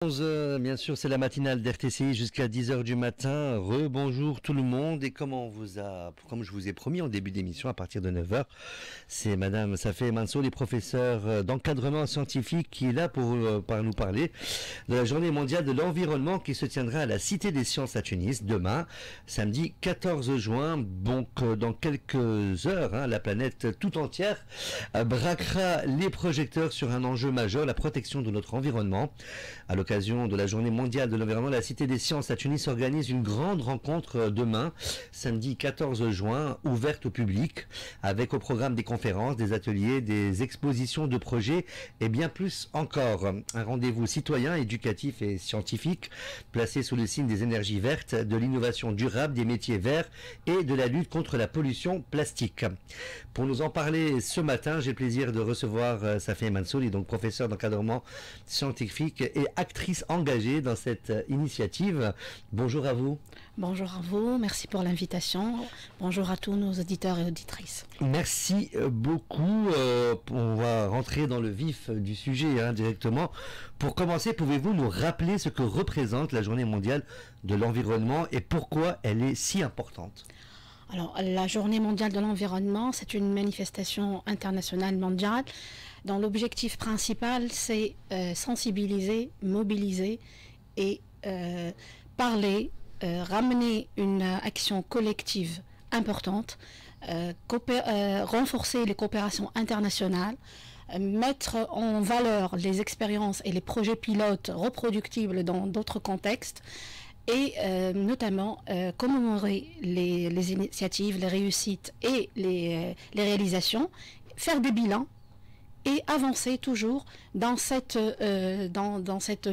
Bien sûr, c'est la matinale d'RTCI jusqu'à 10 h du matin. Rebonjour tout le monde. Et comme je vous ai promis en début d'émission, à partir de 9 h, c'est Madame Safé Mansouri, professeure d'encadrement scientifique, qui est là pour nous parler de la journée mondiale de l'environnement qui se tiendra à la Cité des Sciences à Tunis demain, samedi 14 juin. Donc, dans quelques heures, la planète tout entière braquera les projecteurs sur un enjeu majeur, la protection de notre environnement. À l'occasion de la journée mondiale de l'environnement, la Cité des Sciences à Tunis organise une grande rencontre demain, samedi 14 juin, ouverte au public, avec au programme des conférences, des ateliers, des expositions de projets et bien plus encore. Un rendez-vous citoyen, éducatif et scientifique, placé sous le signe des énergies vertes, de l'innovation durable, des métiers verts et de la lutte contre la pollution plastique. Pour nous en parler ce matin, j'ai le plaisir de recevoir Safé Mansouri, donc professeur d'encadrement scientifique et actrice engagée dans cette initiative. Bonjour à vous. Bonjour à vous, merci pour l'invitation. Bonjour à tous nos auditeurs et auditrices. Merci beaucoup. On va rentrer dans le vif du sujet directement. Pour commencer, pouvez-vous nous rappeler ce que représente la Journée mondiale de l'environnement et pourquoi elle est si importante ? Alors, la Journée mondiale de l'environnement, c'est une manifestation internationale mondiale dont l'objectif principal, c'est sensibiliser, mobiliser et parler, ramener une action collective importante, renforcer les coopérations internationales, mettre en valeur les expériences et les projets pilotes reproductibles dans d'autres contextes, et notamment commémorer les initiatives, les réussites et les réalisations, faire des bilans et avancer toujours dans cette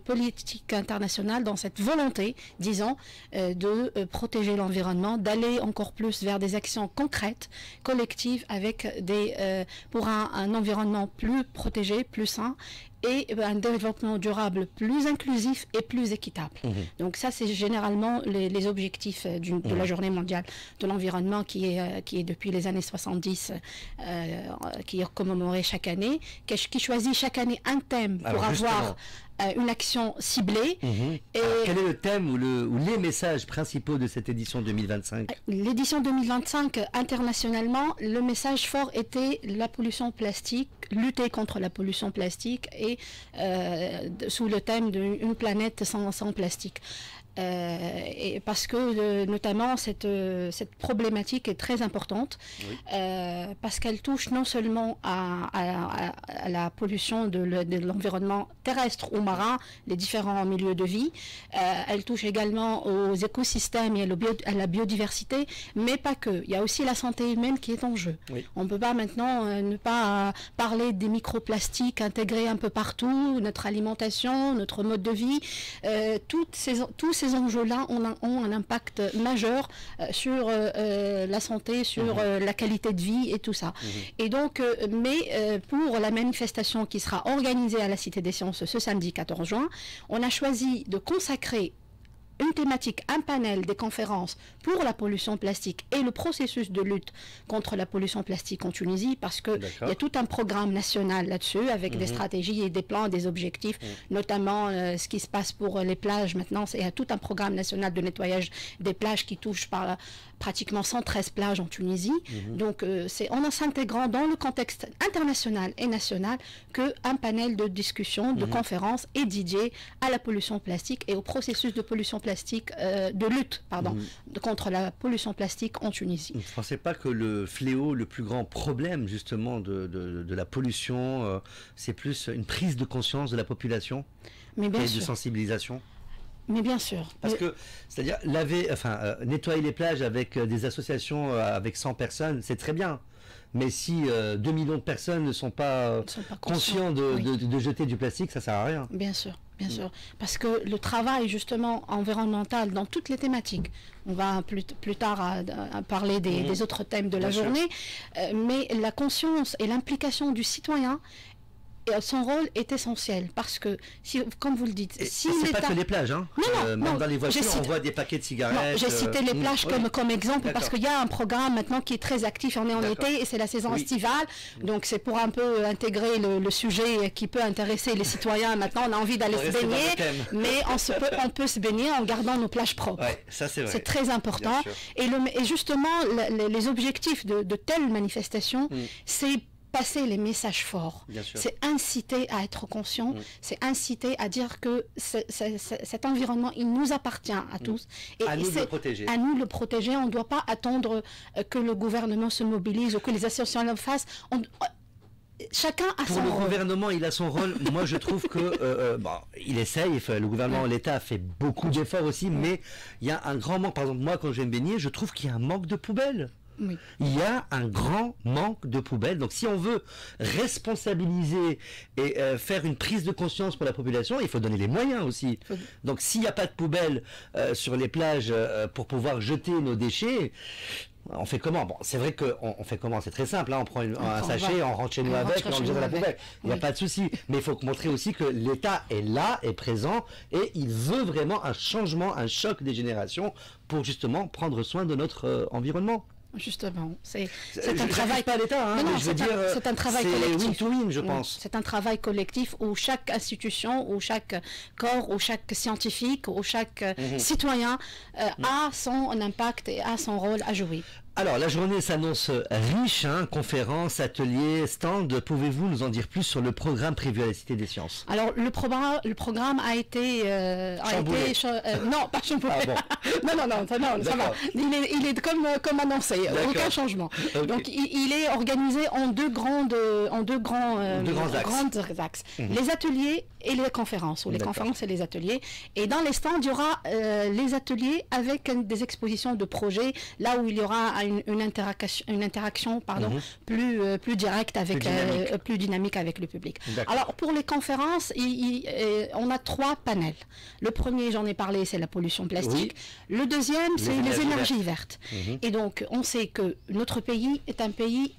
politique internationale, dans cette volonté, disons, de protéger l'environnement, d'aller encore plus vers des actions concrètes, collectives, avec pour un environnement plus protégé, plus sain, et un développement durable plus inclusif et plus équitable. Donc ça, c'est généralement les objectifs de la Journée mondiale de l'environnement qui est depuis les années 70, qui est commémorée chaque année, qui choisit chaque année un thème pour avoir une action ciblée. Et alors, quel est le thème ou les messages principaux de cette édition 2025 ? L'édition 2025, internationalement, le message fort était la pollution plastique, lutter contre la pollution plastique et sous le thème d'une planète sans plastique. Et parce que notamment cette problématique est très importante, oui. Parce qu'elle touche non seulement à la pollution de l'environnement terrestre ou marin, les différents milieux de vie, elle touche également aux écosystèmes et à la biodiversité, mais pas que. Il y a aussi la santé humaine qui est en jeu. Oui. On ne peut pas maintenant ne pas parler des microplastiques intégrés un peu partout, notre alimentation, notre mode de vie, tous ces enjeux-là ont un impact majeur sur la santé, sur la qualité de vie et tout ça. Et donc, pour la manifestation qui sera organisée à la Cité des Sciences ce samedi 14 juin, on a choisi de consacrer une thématique, un panel des conférences pour la pollution plastique et le processus de lutte contre la pollution plastique en Tunisie, parce que il y a tout un programme national là-dessus, avec des stratégies et des plans, des objectifs, notamment ce qui se passe pour les plages maintenant. Il y a tout un programme national de nettoyage des plages qui touche par pratiquement 113 plages en Tunisie. Donc c'est en s'intégrant dans le contexte international et national qu'un panel de discussion, de conférences est dédié à la pollution plastique et au processus de pollution plastique, de lutte contre la pollution plastique en Tunisie. Vous ne pensez pas que le fléau, le plus grand problème justement de la pollution, c'est plus une prise de conscience de la population et de sensibilisation ? Mais bien sûr. Parce que, c'est-à-dire, nettoyer les plages avec des associations avec 100 personnes, c'est très bien. Mais si 2 millions de personnes ne sont pas conscients de jeter du plastique, ça ne sert à rien. Bien sûr. Bien sûr, parce que le travail justement environnemental dans toutes les thématiques, on va plus tard à parler des autres thèmes de la journée, mais la conscience et l'implication du citoyen son rôle est essentiel parce que, comme vous le dites, si c'est pas que les plages, hein. Même dans les voitures, on voit des paquets de cigarettes. J'ai cité les plages comme exemple parce qu'il y a un programme maintenant qui est très actif. On est en été et c'est la saison estivale, donc c'est pour un peu intégrer le sujet qui peut intéresser les citoyens. Maintenant, on a envie d'aller se baigner, mais on peut se baigner en gardant nos plages propres. Ouais, ça c'est vrai. C'est très important. Et justement, les objectifs de telles manifestations, c'est passer les messages forts, c'est inciter à être conscient, c'est inciter à dire que cet environnement, il nous appartient à tous. Et à nous de le protéger. À nous de le protéger, on ne doit pas attendre que le gouvernement se mobilise ou que les associations le fassent. Chacun a son rôle. Pour le gouvernement, il a son rôle. Moi, je trouve que il essaye. Le gouvernement, l'État fait beaucoup d'efforts aussi, mais il y a un grand manque. Par exemple, moi, quand je vais me baigner, je trouve qu'il y a un manque de poubelles. Oui. Il y a un grand manque de poubelles. Donc si on veut responsabiliser et faire une prise de conscience pour la population, il faut donner les moyens aussi. Donc s'il n'y a pas de poubelles sur les plages pour pouvoir jeter nos déchets, on fait comment? Bon, c'est vrai qu'on fait comment? C'est très simple, hein, on prend un sachet, on rentre chez nous avec et on le jette dans la poubelle. Il n'y a pas de souci. Mais il faut montrer aussi que l'État est là, est présent et il veut vraiment un changement, un choc des générations pour justement prendre soin de notre environnement. Justement, c'est un travail. Pas l'État, hein, c'est un travail collectif. Win-to-win, je pense. C'est un travail collectif où chaque institution, où chaque corps, où chaque scientifique, où chaque citoyen a son impact et a son rôle à jouer. Alors, la journée s'annonce riche, hein, conférences, ateliers, stands. Pouvez-vous nous en dire plus sur le programme prévu à la Cité des Sciences? Alors, le programme a été... non, pas chamboulé. Ah, bon. non, ça va. Il est comme annoncé, aucun changement. Okay. Donc, il est organisé en deux grands axes. Les ateliers et les conférences, ou les conférences et les ateliers. Et dans les stands, il y aura les ateliers avec des expositions de projets, là où il y aura une interaction plus directe, plus dynamique avec le public. Alors pour les conférences, on a 3 panels. Le premier, j'en ai parlé, c'est la pollution plastique. Oui. Le deuxième, c'est les énergies vertes. Et donc on sait que notre pays est un pays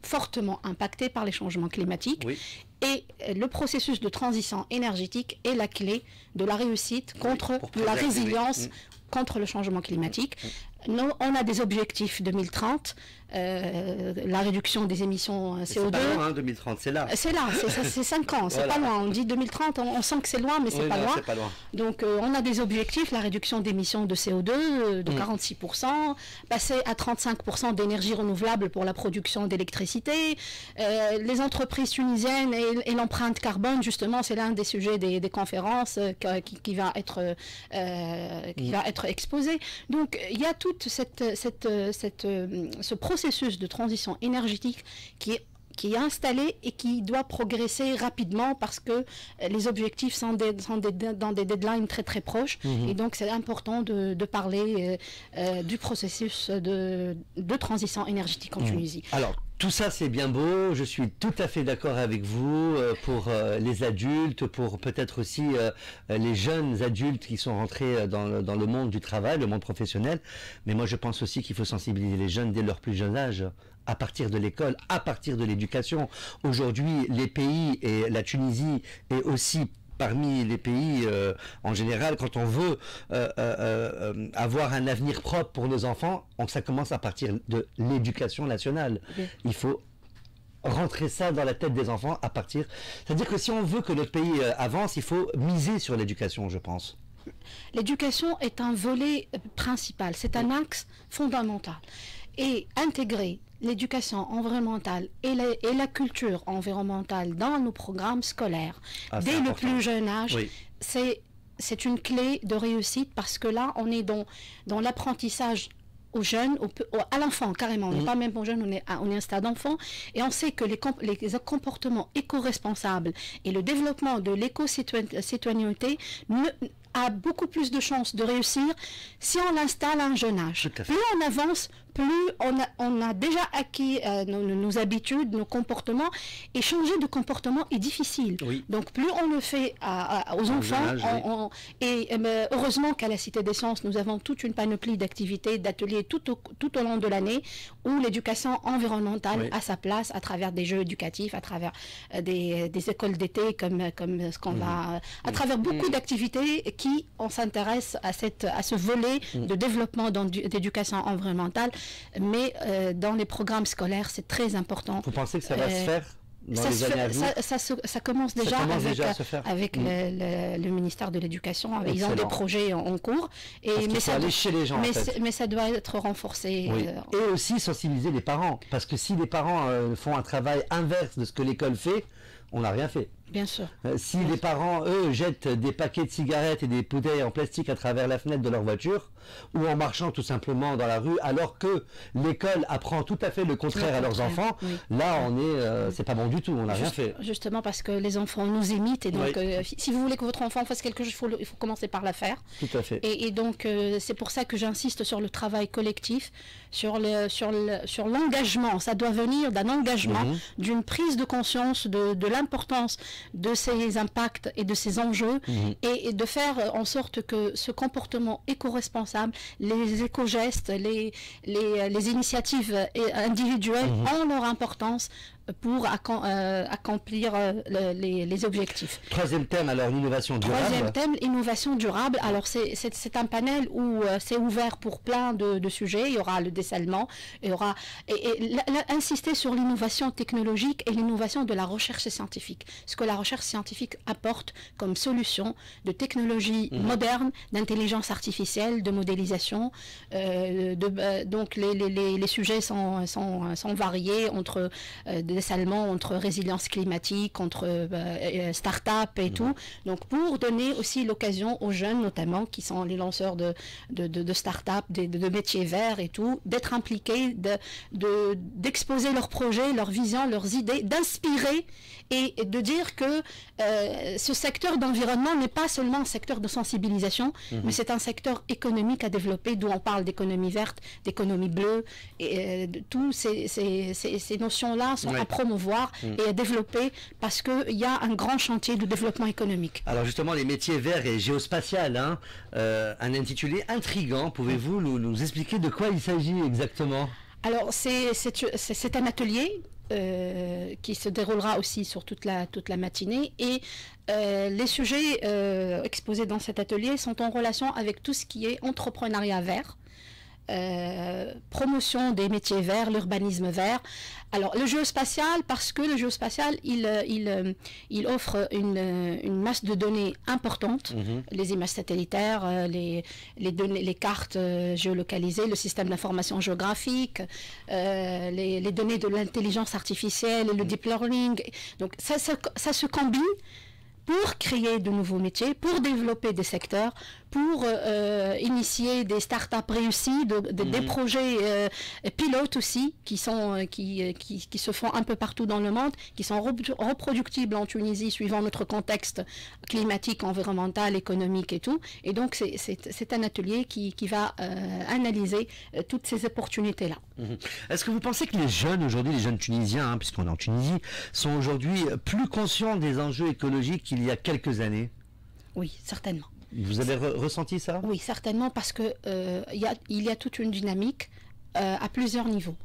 fortement impacté par les changements climatiques. Oui. Et le processus de transition énergétique est la clé de la réussite contre la résilience contre le changement climatique. Nous, on a des objectifs 2030, la réduction des émissions CO2. C'est pas loin, hein, 2030, c'est là. C'est là, c'est 5 ans, c'est pas loin. On dit 2030, on sent que c'est loin, mais c'est pas loin. Donc, on a des objectifs, la réduction d'émissions de CO2 de 46%, passer à 35% d'énergie renouvelable pour la production d'électricité. Les entreprises tunisiennes et l'empreinte carbone, justement, c'est l'un des sujets des conférences qui va être exposé. Donc, il y a tout ce processus de transition énergétique qui est installé et qui doit progresser rapidement parce que les objectifs sont dans des deadlines très très proches. Et donc c'est important de parler du processus de transition énergétique en Tunisie. Alors, tout ça c'est bien beau, je suis tout à fait d'accord avec vous pour les adultes, pour peut-être aussi les jeunes adultes qui sont rentrés dans le monde du travail, le monde professionnel, mais moi je pense aussi qu'il faut sensibiliser les jeunes dès leur plus jeune âge, à partir de l'école, à partir de l'éducation. Aujourd'hui, les pays, et la Tunisie est aussi parmi les pays en général, quand on veut avoir un avenir propre pour nos enfants, ça commence à partir de l'éducation nationale. Il faut rentrer ça dans la tête des enfants à partir... C'est-à-dire que si on veut que notre pays avance, il faut miser sur l'éducation, je pense. L'éducation est un volet principal, c'est un axe fondamental. Et intégrer l'éducation environnementale et la culture environnementale dans nos programmes scolaires dès le plus jeune âge, c'est une clé de réussite parce que là, on est dans l'apprentissage aux jeunes, à l'enfant carrément, on n'est pas même aux jeunes, on est un stade d'enfant, et on sait que les comportements éco-responsables et le développement de l'éco-citoyenneté a beaucoup plus de chances de réussir si on l'installe à un jeune âge. Plus on avance, plus on a déjà acquis nos habitudes, nos comportements, et changer de comportement est difficile. Oui. Donc plus on le fait aux enfants, heureusement qu'à la Cité des Sciences, nous avons toute une panoplie d'activités, d'ateliers tout au long de l'année, où l'éducation environnementale a sa place à travers des jeux éducatifs, à travers des écoles d'été comme ce qu'on va, à travers beaucoup d'activités qui on s'intéresse à ce volet de développement d'éducation environnementale, mais dans les programmes scolaires, c'est très important. Vous pensez que ça va se faire dans les années à venir? Ça commence déjà avec le ministère de l'Éducation. Ils ont des projets en cours. Mais ça aller chez les gens, mais ça doit être renforcé. Oui. Et aussi sensibiliser les parents. Parce que si les parents font un travail inverse de ce que l'école fait, on n'a rien fait. Bien sûr. Si les parents, eux, jettent des paquets de cigarettes et des bouteilles en plastique à travers la fenêtre de leur voiture, ou en marchant tout simplement dans la rue, alors que l'école apprend tout à fait le contraire à leurs enfants, là, c'est pas bon du tout, on n'a rien fait. Justement parce que les enfants nous imitent, et donc si vous voulez que votre enfant fasse quelque chose, il faut commencer par la faire. Tout à fait. Et donc, c'est pour ça que j'insiste sur le travail collectif, sur l'engagement. Ça doit venir d'un engagement, d'une prise de conscience de l'importance de ces impacts et de ces enjeux, et de faire en sorte que ce comportement éco-responsable, les éco-gestes, les initiatives individuelles ont leur importance pour accomplir les objectifs. Troisième thème, alors, l'innovation durable. Troisième thème, l'innovation durable. Alors, c'est un panel où c'est ouvert pour plein de sujets. Il y aura le dessalement, il y aura... insister sur l'innovation technologique et l'innovation de la recherche scientifique. Ce que la recherche scientifique apporte comme solution de technologie moderne, d'intelligence artificielle, de modélisation. Donc, les sujets sont variés entre... dessalement, entre résilience climatique, entre start-up et tout. Donc pour donner aussi l'occasion aux jeunes, notamment, qui sont les lanceurs de start-up, de métiers verts et tout, d'être impliqués, d'exposer leurs projets, leurs visions, leurs idées, d'inspirer et de dire que ce secteur d'environnement n'est pas seulement un secteur de sensibilisation, mais c'est un secteur économique à développer, d'où on parle d'économie verte, d'économie bleue, et tous ces notions-là sont à promouvoir et à développer, parce qu'il y a un grand chantier de développement économique. Alors justement, les métiers verts et géospatial, un intitulé intriguant, pouvez-vous nous expliquer de quoi il s'agit exactement? Alors c'est un atelier qui se déroulera aussi sur toute la matinée, et les sujets exposés dans cet atelier sont en relation avec tout ce qui est entrepreneuriat vert, promotion des métiers verts, l'urbanisme vert. Alors le géospatial, parce que le géospatial il offre une masse de données importante, les images satellitaires, les données, les cartes géolocalisées, le système d'information géographique, les données de l'intelligence artificielle et le deep learning. Donc ça se combine pour créer de nouveaux métiers, pour développer des secteurs, pour initier des start-up réussies, des projets pilotes aussi, qui se font un peu partout dans le monde, qui sont reproductibles en Tunisie suivant notre contexte climatique, environnemental, économique et tout. Et donc c'est un atelier qui va analyser toutes ces opportunités-là. Est-ce que vous pensez que les jeunes aujourd'hui, les jeunes Tunisiens, puisqu'on est en Tunisie, sont aujourd'hui plus conscients des enjeux écologiques qu'il y a quelques années? Oui, certainement. Vous avez ressenti ça? Oui, certainement, parce que il y a toute une dynamique à plusieurs niveaux.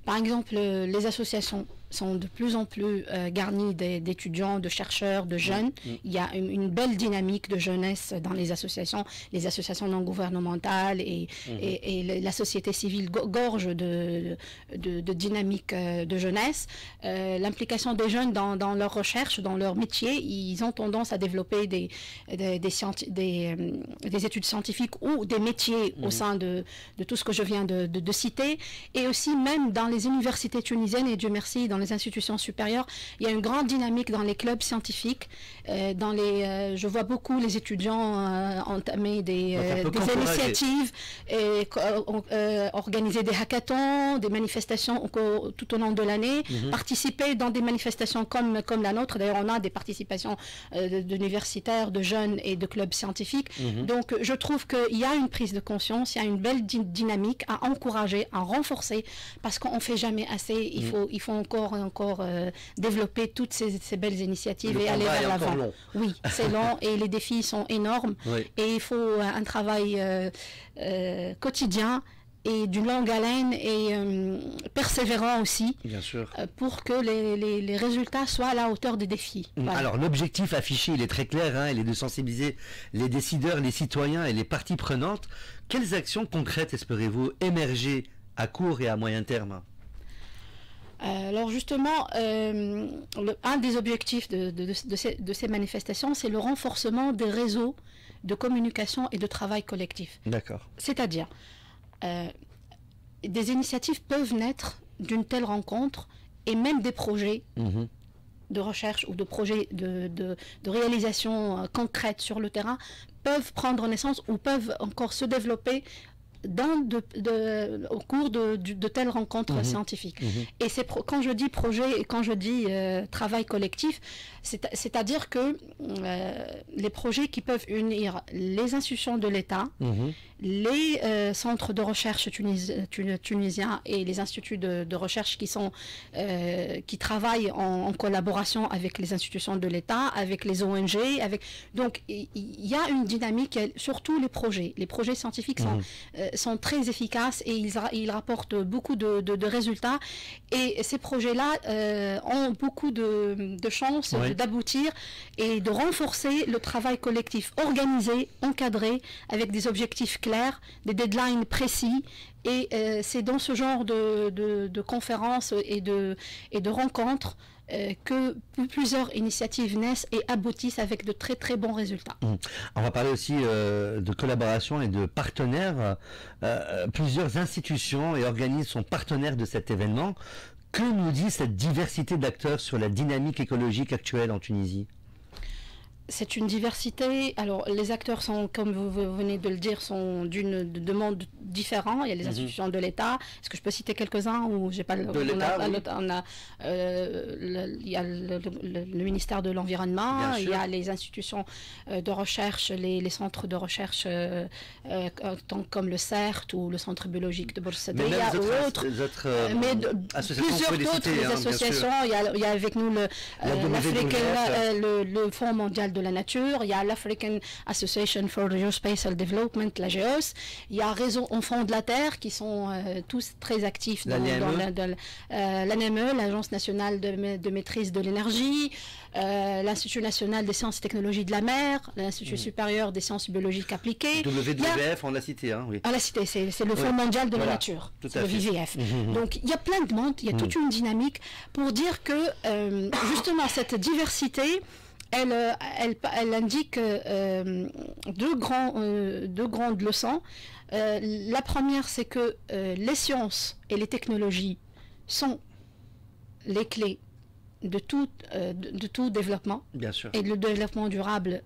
Par exemple, les associations sont de plus en plus garnies d'étudiants, de chercheurs, de jeunes. Il y a une belle dynamique de jeunesse dans les associations non gouvernementales, et la société civile gorge de dynamique de jeunesse. L'implication des jeunes dans leurs recherches, dans leur métier, ils ont tendance à développer des études scientifiques ou des métiers au sein de tout ce que je viens de citer, et aussi même dans les universités tunisiennes, et Dieu merci, dans les institutions supérieures, il y a une grande dynamique dans les clubs scientifiques. Je vois beaucoup les étudiants entamer des initiatives, organiser des hackathons, des manifestations tout au long de l'année, participer dans des manifestations comme la nôtre. D'ailleurs, on a des participations d'universitaires, de jeunes et de clubs scientifiques. Donc, je trouve qu'il y a une prise de conscience, il y a une belle dynamique à encourager, à renforcer, parce qu'on ne fait jamais assez. Il faut encore développer toutes ces belles initiatives et aller vers l'avant. Oui, c'est long et les défis sont énormes. Oui. Et il faut un travail quotidien et d'une longue haleine et persévérant aussi. Bien sûr. Pour que les résultats soient à la hauteur des défis. Voilà. Alors l'objectif affiché, il est très clair, hein, il est de sensibiliser les décideurs, les citoyens et les parties prenantes. Quelles actions concrètes espérez-vous émerger à court et à moyen terme? Alors justement, un des objectifs de ces manifestations, c'est le renforcement des réseaux de communication et de travail collectif. D'accord. C'est-à-dire, des initiatives peuvent naître d'une telle rencontre et même des projets de recherche ou de projets de réalisation concrète sur le terrain peuvent prendre naissance ou peuvent encore se développer au cours de telles rencontres scientifiques. Et quand je dis projet et quand je dis travail collectif, c'est-à-dire que les projets qui peuvent unir les institutions de l'État, les centres de recherche tunisiens et les instituts de recherche qui travaillent en collaboration avec les institutions de l'État, avec les ONG, donc il y a une dynamique, surtout les projets scientifiques sont très efficaces et ils rapportent beaucoup de résultats, et ces projets-là ont beaucoup de chances d'aboutir et de renforcer le travail collectif organisé, encadré, avec des objectifs clairs, des deadlines précis. Et c'est dans ce genre de conférences et de rencontres que plusieurs initiatives naissent et aboutissent avec de très très bons résultats. On va parler aussi de collaboration et de partenaires. Plusieurs institutions et organismes sont partenaires de cet événement. Que nous dit cette diversité d'acteurs sur la dynamique écologique actuelle en Tunisie ? C'est une diversité. Alors, les acteurs sont, comme vous venez de le dire, sont de mondes différents. Il y a les institutions de l'État. Est-ce que je peux citer quelques-uns ou j'ai pas le... De l'État, il y a le ministère de l'Environnement, il y a les institutions de recherche, les centres de recherche comme le CERT ou le Centre biologique de Boursadeh, plusieurs d'autres associations. Il y a avec nous le Fonds mondial de la nature, il y a l'African Association for Geospatial Development, la GEOS, il y a Réseau Enfants de la Terre qui sont tous très actifs dans l'ANME, l'Agence nationale de maîtrise de l'énergie, l'Institut national des sciences et technologies de la mer, l'Institut supérieur des sciences biologiques appliquées. WWF, on l'a cité. Hein, oui. On l'a cité, c'est le Fonds mondial de la nature, le WWF. Donc il y a plein de monde, il y a toute une dynamique pour dire que justement cette diversité, elle indique deux grandes leçons. La première, c'est que les sciences et les technologies sont les clés de tout développement. Bien sûr. Et le développement durable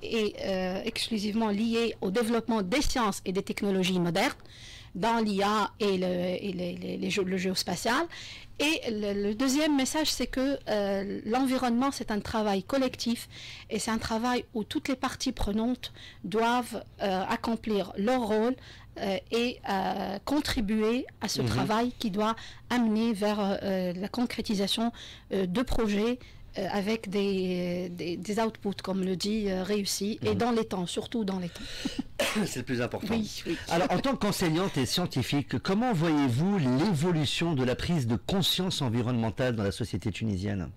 est exclusivement lié au développement des sciences et des technologies modernes dans l'IA et le géospatial. Et le deuxième message, c'est que l'environnement, c'est un travail collectif et c'est un travail où toutes les parties prenantes doivent accomplir leur rôle et contribuer à ce travail qui doit amener vers la concrétisation de projets avec des outputs, comme le dit, réussis, et dans les temps, surtout dans les temps. C'est le plus important. Oui. Alors, en tant qu'enseignante et scientifique, comment voyez-vous l'évolution de la prise de conscience environnementale dans la société tunisienne ?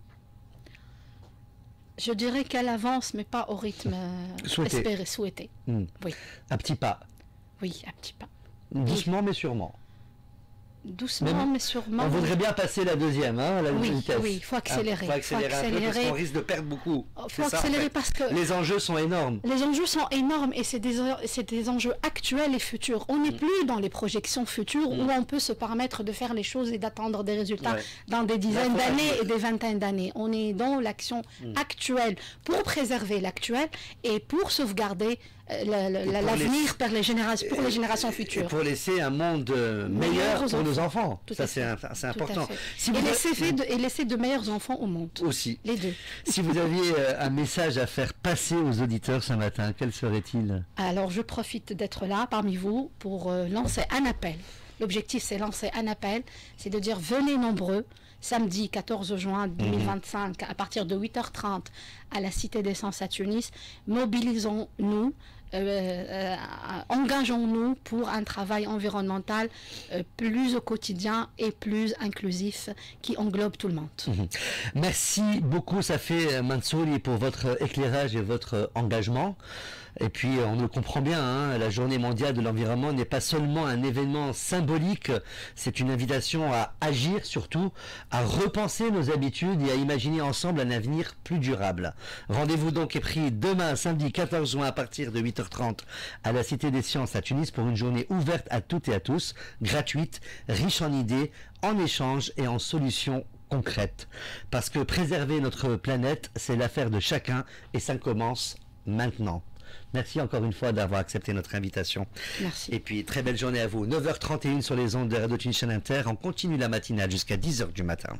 Je dirais qu'elle avance, mais pas au rythme souhaité. Oui. À petits pas. Oui, à petits pas. Doucement, mais sûrement. Doucement, mais sûrement. On voudrait bien passer la deuxième, hein, la vitesse. Oui, il faut accélérer. Il faut accélérer un peu parce qu'on risque de perdre beaucoup. Il faut accélérer parce que les enjeux sont énormes. Les enjeux sont énormes et c'est des enjeux actuels et futurs. On n'est plus dans les projections futures où on peut se permettre de faire les choses et d'attendre des résultats dans des dizaines d'années et des vingtaines d'années. On est dans l'action actuelle pour préserver l'actuel et pour sauvegarder l'avenir pour les générations futures. Et pour laisser un monde meilleur pour nos enfants. Ça, c'est important. Et laisser de meilleurs enfants au monde. Aussi. Les deux. Si vous aviez un message à faire passer aux auditeurs ce matin, quel serait-il? Alors, je profite d'être là parmi vous pour lancer un appel. L'objectif, c'est lancer un appel, c'est de dire venez nombreux. Samedi 14 juin 2025, à partir de 8h30 à la Cité des Sciences à Tunis, mobilisons-nous, engageons-nous pour un travail environnemental plus au quotidien et plus inclusif qui englobe tout le monde. Merci beaucoup Safé Mansouri pour votre éclairage et votre engagement. Et puis on le comprend bien, hein, la journée mondiale de l'environnement n'est pas seulement un événement symbolique, c'est une invitation à agir surtout, à repenser nos habitudes et à imaginer ensemble un avenir plus durable. Rendez-vous donc est pris demain, samedi 14 juin à partir de 8h30 à la Cité des Sciences à Tunis pour une journée ouverte à toutes et à tous, gratuite, riche en idées, en échanges et en solutions concrètes. Parce que préserver notre planète, c'est l'affaire de chacun et ça commence maintenant. Merci encore une fois d'avoir accepté notre invitation. Merci. Et puis, très belle journée à vous. 9h31 sur les ondes de Radio Tunis Inter. On continue la matinale jusqu'à 10h du matin.